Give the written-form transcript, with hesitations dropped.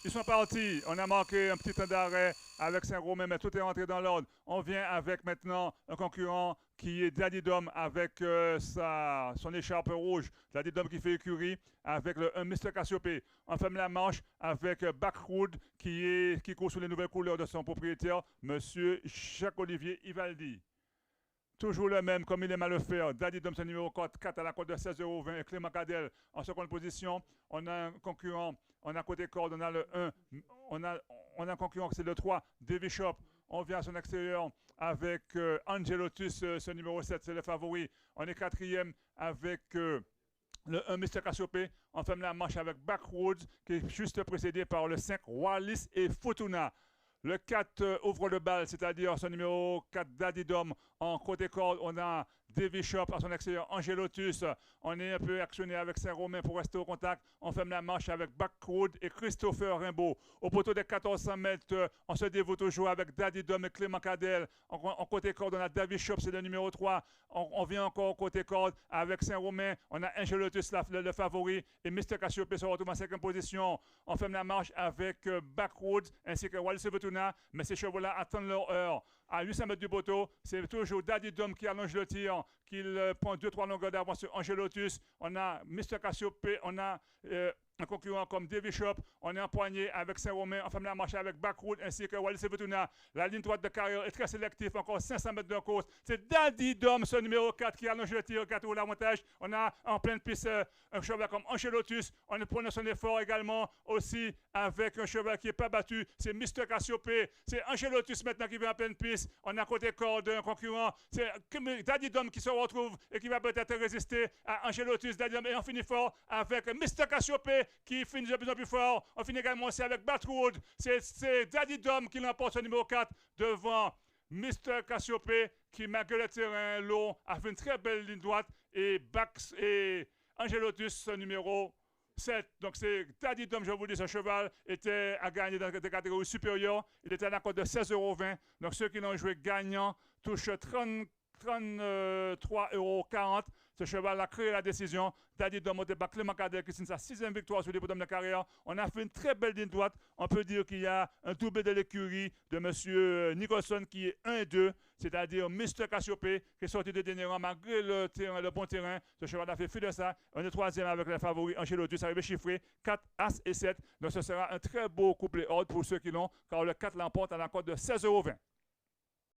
Ils sont partis. On a marqué un petit temps d'arrêt avec Saint-Romain, mais tout est rentré dans l'ordre. On vient avec maintenant un concurrent qui est Daddy Dom avec son écharpe rouge. Daddy Dom qui fait écurie avec un Mr. Cassiopée. On ferme la manche avec Backwood qui court sous les nouvelles couleurs de son propriétaire, Monsieur Jacques-Olivier Ivaldi. Toujours le même, comme il aime à le faire. Daddy Dom, numéro 4 à la cote de 16,20 €. Clément Cadel en seconde position. On a un concurrent, on a côté corde, on a le 1. On a un concurrent, c'est le 3, Davy Shop. On vient à son extérieur avec Angelotus, ce numéro 7, c'est le favori. On est quatrième avec le 1, Mr. Cassiopée. On ferme la manche avec Backwoods, qui est juste précédé par le 5, Wallis et Fortuna. Le 4 ouvre le bal, c'est-à-dire son numéro 4, Daddy Dom. En côté corde, on a Davy Shop à son extérieur, Angelotus. On est un peu actionné avec Saint-Romain pour rester au contact. On ferme la marche avec Backwood et Christopher Rimbaud. Au poteau des 1400 mètres, on se dévoue toujours avec Daddy Dom et Clément Cadel. En côté corde, on a Davy Shop, c'est le numéro 3. On vient encore au côté corde avec Saint-Romain. On a Angelotus, le favori. Et Mr. Cassiopée se retrouve en 5e position. On ferme la marche avec Backwood ainsi que Wallis Fortuna. Mais ces chevaux-là attendent leur heure. À 800 mètres du poteau, c'est toujours Daddy Dom qui allonge le tir, qui prend 2-3 longueurs d'avance sur Angelotus. On a Mr. Cassiopée, on a un concurrent comme Davy Shop. On est empoigné avec Saint-Romain. On ferme la marche avec Backwood ainsi que Wallis Fortuna. La ligne droite de carrière est très sélective. Encore 500 mètres de course. C'est Daddy Dom, ce numéro 4, qui allonge le tir, 4 l'avantage. On a en pleine piste un cheval comme Angelotus. On est prenant son effort également aussi avec un cheval qui n'est pas battu. C'est Mr. Cassiopée. C'est Angelotus maintenant qui vient en pleine piste. On a à côté corde un concurrent. C'est Daddy Dom qui se retrouve et qui va peut-être résister à Angelotus. Daddy Dom, et on finit fort avec Mr. Cassiopée qui finit de plus en plus fort. On finit également aussi avec Backwood. C'est Daddy Dom qui l'emporte ce numéro 4 devant Mr. Cassiopée qui, malgré le terrain long, a fait une très belle ligne droite. Et Angelotus, ce numéro 7. Donc c'est Daddy Dom, je vous dis, ce cheval était à gagner dans des catégories supérieures. Il était à la cote de 16,20 €. Donc ceux qui l'ont joué gagnant touchent 33,40 €. Ce cheval a créé la décision. Daddy Dom monté par Clément Cadel qui signe sa 6e victoire sur les podiums de carrière. On a fait une très belle ligne droite. On peut dire qu'il y a un doublé de l'écurie de M. Nicholson qui est 1 et 2, c'est-à-dire Mr. Cassiopée qui est sorti de dernier rang malgré le bon terrain. Ce cheval a fait fi de ça. On est 3e avec les favoris Angelotus, arrivé chiffré 4, As et 7. Donc ce sera un très beau couplet ordre pour ceux qui l'ont, car le 4 l'emporte à la cote de 16,20 €.